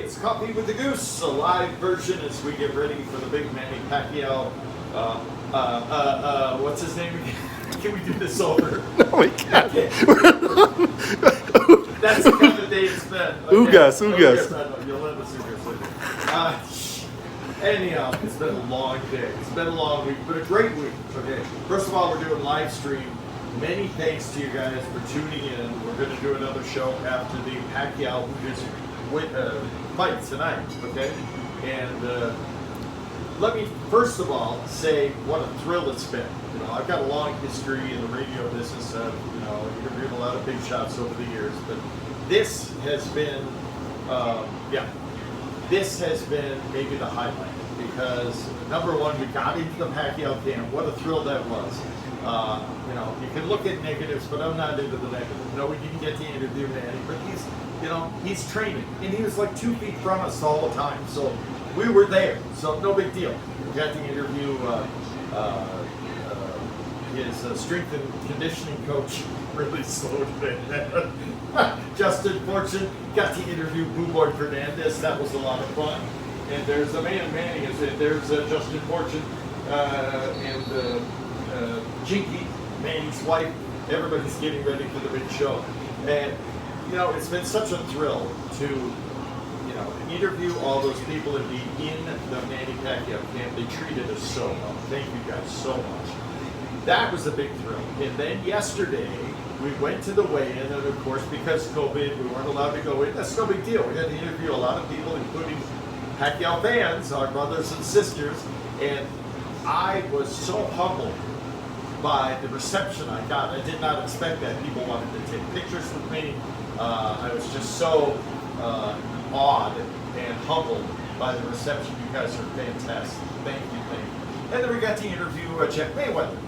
It's Coffee with the Goose, a live version as we get ready for the big Manny Pacquiao. What's his name again? Can we do this over? No, we can't. Okay. That's the kind of day it's been. Okay. Ugas. I know, you'll let us Ugas later. Anyhow, it's been a long day. It's been a long week, but a great week. Okay. First of all, we're doing live stream. Many thanks to you guys for tuning in. We're going to do another show after the Pacquiao fight tonight. Okay. And let me first of all say what a thrill it's been. You know, I've got a long history in the radio business. Interviewed a lot of big shots over the years, but this has been, this has been maybe the highlight because number one, we got into the Pacquiao camp. What a thrill that was. You can look at negatives, but I'm not into the negatives. No, we didn't get to interview Manny, but he's training, and he was like 2 feet from us all the time. So we were there, so no big deal. We got to interview his strength and conditioning coach. Really slowed it down. Justin Fortune got to interview Boo Boy Fernandez. That was a lot of fun. And there's a man, Manny is it. There's Justin Fortune and Jinky, Manny's wife. Everybody's getting ready for the big show. And, it's been such a thrill to interview all those people and be in the Manny Pacquiao camp. They treated us so well. Thank you guys so much. That was a big thrill. And then yesterday, we went to the weigh-in, and of course, because COVID, we weren't allowed to go in. That's no big deal. We had to interview a lot of people, including Pacquiao fans, our brothers and sisters, and I was so humbled by the reception I got. I did not expect that. People wanted to take pictures with me. I was just so awed and humbled by the reception. You guys are fantastic. Thank you. And then we got to interview Jeff Mayweather,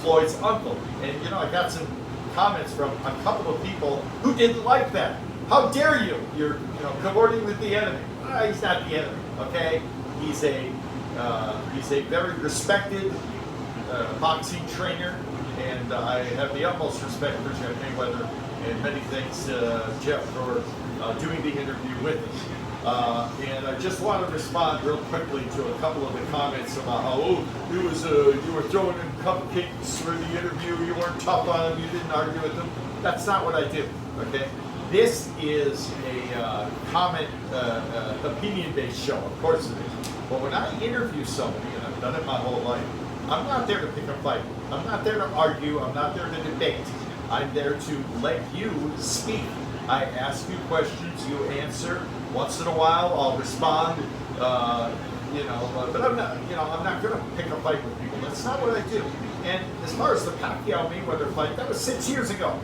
Floyd's uncle. And I got some comments from a couple of people who didn't like that. How dare you? You're cavorting with the enemy. He's not the enemy, okay? He's a very respected boxing trainer, and I have the utmost respect for Jeff Mayweather. And many thanks, Jeff, for doing the interview with us. And I just want to respond real quickly to a couple of the comments about how you were throwing in cupcakes for the interview, you weren't tough on them, you didn't argue with them. That's not what I do. Okay, this is a opinion-based show. Of course it is. But when I interview somebody, and I've done it my whole life, I'm not there to pick a fight. I'm not there to argue. I'm not there to debate. I'm there to let you speak. I ask you questions, you answer. Once in a while, I'll respond. But I'm not going to pick a fight with people. That's not what I do. And as far as the Pacquiao Mayweather fight, that was 6 years ago.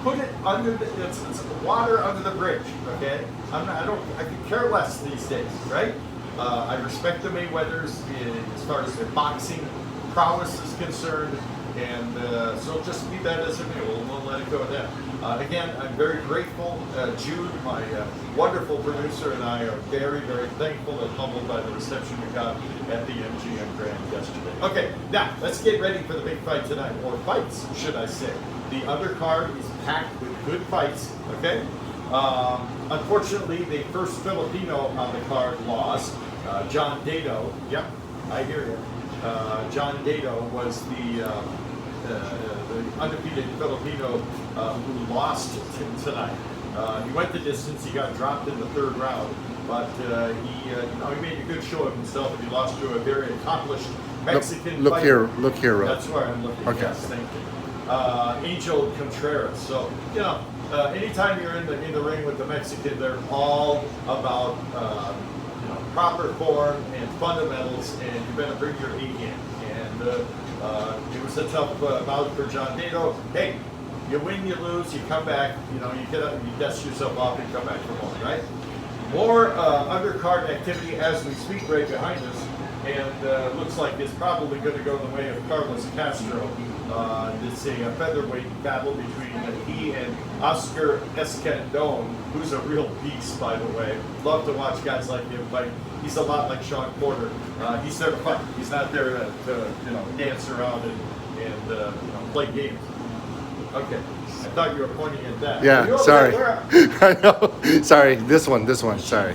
Put it under it's water under the bridge. Okay, I could care less these days, right? I respect the Mayweathers as far as their boxing prowess is concerned. And so just be that as it may, we'll let it go at that. Again, I'm very grateful. Jude, my wonderful producer, and I are very, very thankful and humbled by the reception we got at the MGM Grand yesterday. Okay, now let's get ready for the big fight tonight, or fights, should I say. The undercard is packed with good fights, okay? Unfortunately, the first Filipino on the card lost, John Dado. Yep, I hear you. John Dado was the undefeated Filipino who lost tonight. He went the distance. He got dropped in the third round, but he made a good show of himself, and he lost to a very accomplished Mexican fighter. Look here, Rob. That's where I'm looking. Okay. Yes, thank you. Angel Contreras. So anytime you're in the ring with the Mexican, they're all about proper form and fundamentals, and you better bring your A game. And it was a tough bout for John Dado. Hey, you win, you lose, you come back. You get up, you dust yourself off, and come back for more, right? More undercard activity as we speak right behind us, and looks like it's probably going to go the way of Carlos Castro. It's a featherweight battle between he and Oscar Escandon, who's a real beast, by the way. Love to watch guys like him fight. He's a lot like Sean Porter. He's there to fight. He's not there to dance around and play games. Okay. I thought you were pointing at that. Yeah, sorry. I know. Sorry, this one, sorry.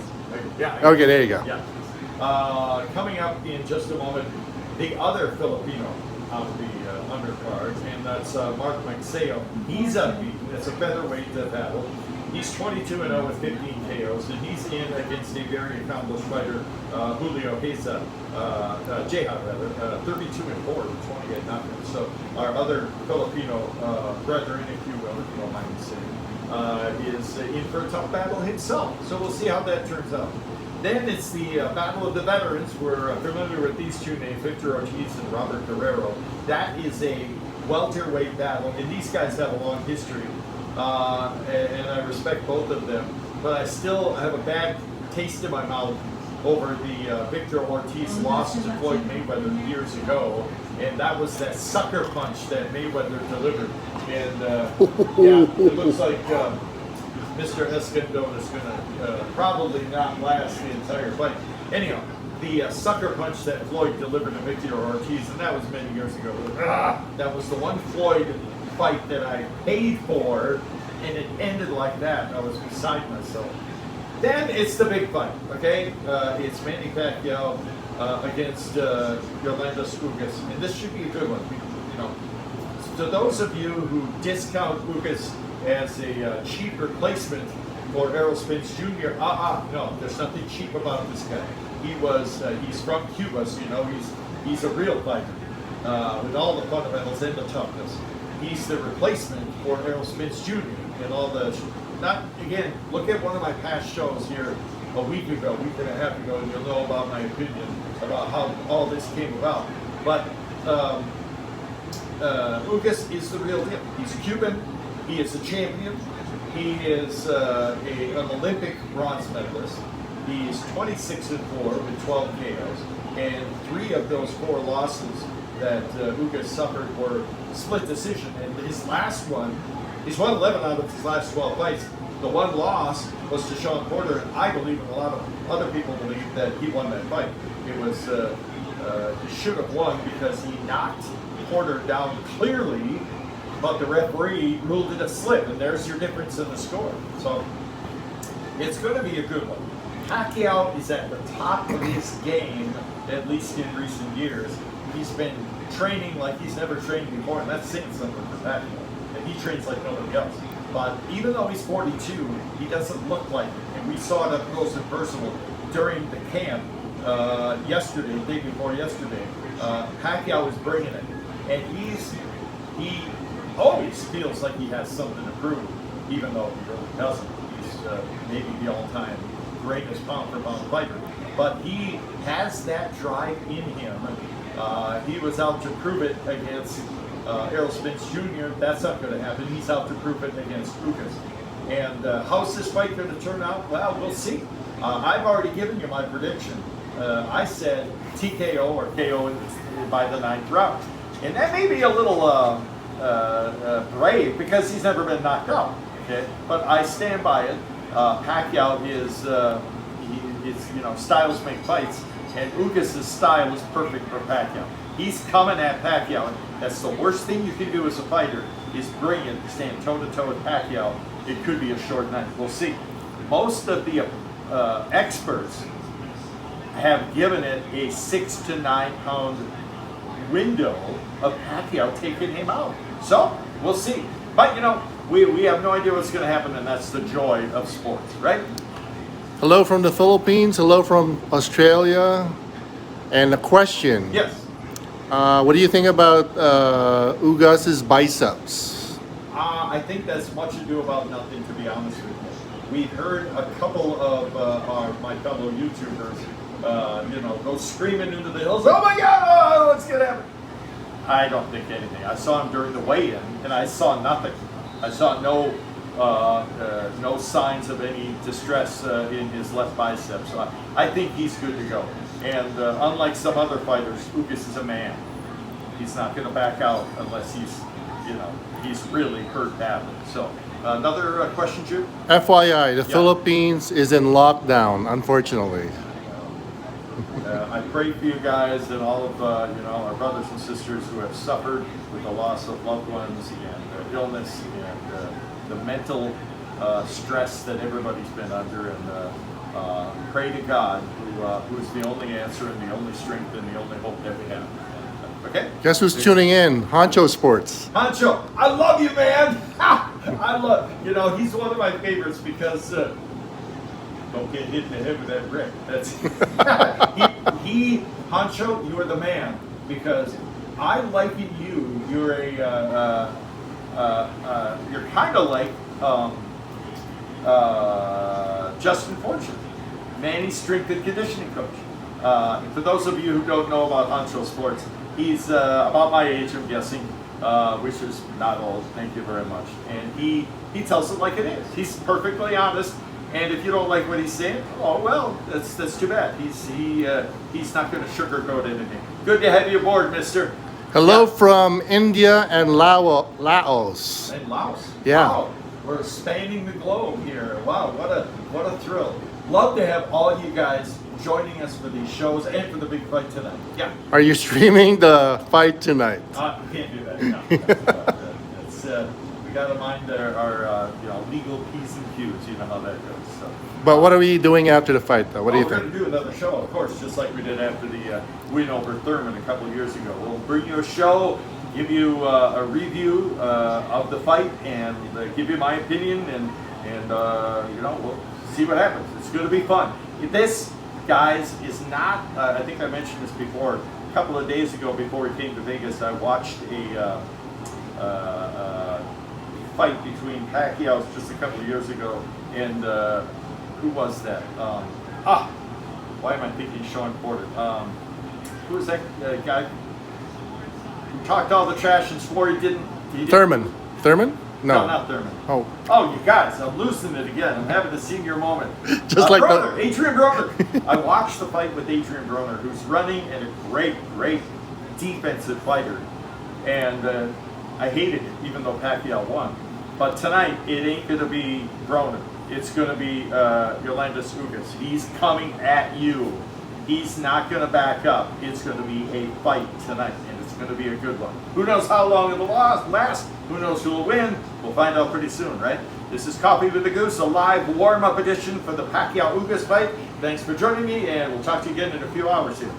Yeah. Okay, there you go. Yeah. Coming up in just a moment, the other Filipino on the undercard, and that's Mark Magseo. He's unbeaten. It's a featherweight battle. He's 22-0 with 15 KOs, and he's in against a very accomplished fighter, Julio Jeha, rather, 32-4 with 28 knockouts. So our other Filipino brethren, if you will, if you don't mind me saying, is in for a tough battle himself. So we'll see how that turns out. Then it's the Battle of the Veterans. We're familiar with these two names, Victor Ortiz and Robert Guerrero. That is a welterweight battle, and these guys have a long history, and I respect both of them. But I still have a bad taste in my mouth over the Victor Ortiz loss to Floyd Mayweather years ago, and that was that sucker punch that Mayweather delivered. And yeah, it looks like Mr. Escandón is going to probably not last the entire fight. Anyhow, the sucker punch that Floyd delivered to Victor Ortiz, and that was many years ago. That was the one Floyd fight that I paid for, and it ended like that. I was beside myself. Then it's the big fight, okay? It's Manny Pacquiao against Yolanda Ugas, and this should be a good one. You know, to those of you who discount Ugas as a cheap replacement for Errol Spence Jr. No, there's nothing cheap about this guy. He's from Cuba, so you know he's a real fighter with all the fundamentals and the toughness. He's the replacement for Errol Spence Jr. and all the. Not again. Look at one of my past shows here a week and a half ago, and you'll know about my opinion about how all this came about. But Ugas is the real deal. He's Cuban. He is a champion. He is an Olympic bronze medalist. He's 26-4 with 12 KOs, and 3 of those 4 losses that Ugas suffered were split decision. And his last one, he's won 11 out of his last 12 fights. The one loss was to Sean Porter, and I believe, and a lot of other people believe, that he won that fight. It was he should have won because he knocked Porter down clearly, but the referee ruled it a slip, and there's your difference in the score. So it's going to be a good one. Pacquiao is at the top of his game, at least in recent years. He's been training like he's never trained before, and that's saying something for Pacquiao. And he trains like nobody else. But even though he's 42, he doesn't look like it. And we saw it up close and personal during the camp yesterday, the day before yesterday. Pacquiao was bringing it, and he always feels like he has something to prove, even though he really doesn't. He's maybe the all-time greatest pound-for-pound fighter, but he has that drive in him. He was out to prove it against Errol Spence Jr. That's not going to happen. He's out to prove it against Ugas. And how's this fight going to turn out? Well, we'll see. I've already given you my prediction. I said TKO or KO by the 9th round, and that may be a little brave because he's never been knocked out. Okay, but I stand by it. Pacquiao is, styles make fights, and Ugas' style is perfect for Pacquiao. He's coming at Pacquiao, and that's the worst thing you can do as a fighter, is bring it, stand toe-to-toe with Pacquiao. It could be a short night. We'll see. Most of the experts have given it a 6 to 9 pound window of Pacquiao taking him out. So, we'll see. But, we have no idea what's going to happen, and that's the joy of sports, right? Hello from the Philippines. Hello from Australia. And a question. Yes. What do you think about Ugas' biceps? I think that's much ado about nothing, to be honest with you. We heard a couple of my fellow YouTubers, go screaming into the hills, "Oh my God, what's going to happen?" I don't think anything. I saw him during the weigh-in, and I saw nothing. I saw no signs of any distress in his left bicep. So I think he's good to go. And unlike some other fighters, Ugas is a man. He's not going to back out unless he's really hurt badly. So another question, Jude? FYI, the Philippines is in lockdown, unfortunately. I pray for you guys and all of our brothers and sisters who have suffered with the loss of loved ones and illness and the mental stress that everybody's been under. And Pray to God, who is the only answer and the only strength and the only hope that we have. Okay? Guess who's tuning in? Honcho Sports. Honcho, I love you, man. I love, he's one of my favorites because don't get hit in the head with that brick. That's Honcho, you are the man because I liken you. You're you're kind of like Justin Fortune, Manny's strength and conditioning coach. For those of you who don't know about Honcho Sports, he's about my age, I'm guessing, which is not old. Thank you very much. And he tells it like it is. He's perfectly honest. And if you don't like what he's saying, oh well, that's too bad. He's not going to sugarcoat anything. Good to have you aboard, Mister. Hello from India and Laos. And Laos. Yeah. Wow. We're spanning the globe here. Wow, what a thrill. Love to have all you guys joining us for these shows and for the big fight tonight. Yeah. Are you streaming the fight tonight? We can't do that. No. We got to mind our legal P's and Q's. You know how that goes. So. But what are we doing after the fight, though? What do you We're think? going to do another show, of course, just like we did after the win over Thurman a couple of years ago. We'll bring you a show, give you a review of the fight, and give you my opinion, and we'll see what happens. It's going to be fun. This, guys, is not. I think I mentioned this before. A couple of days ago, before we came to Vegas, I watched a fight between Pacquiao just a couple of years ago, and who was that? Why am I thinking Sean Porter? Who was that guy who talked all the trash and swore he didn't? Thurman. Thurman? No, not Thurman. Oh. Oh, you guys, I'm losing it again. I'm having a senior moment. Just like Broner, Adrian Broner. I watched the fight with Adrian Broner, who's running and a great defensive fighter. And I hated it, even though Pacquiao won. But tonight, it ain't going to be Broner. It's going to be Yolandis Ugas. He's coming at you. He's not going to back up. It's going to be a fight tonight, and it's going to be a good one. Who knows how long it'll last? Who knows who will win? We'll find out pretty soon, right? This is Coffee with the Goose, a live warm-up edition for the Pacquiao-Ugas fight. Thanks for joining me, and we'll talk to you again in a few hours here.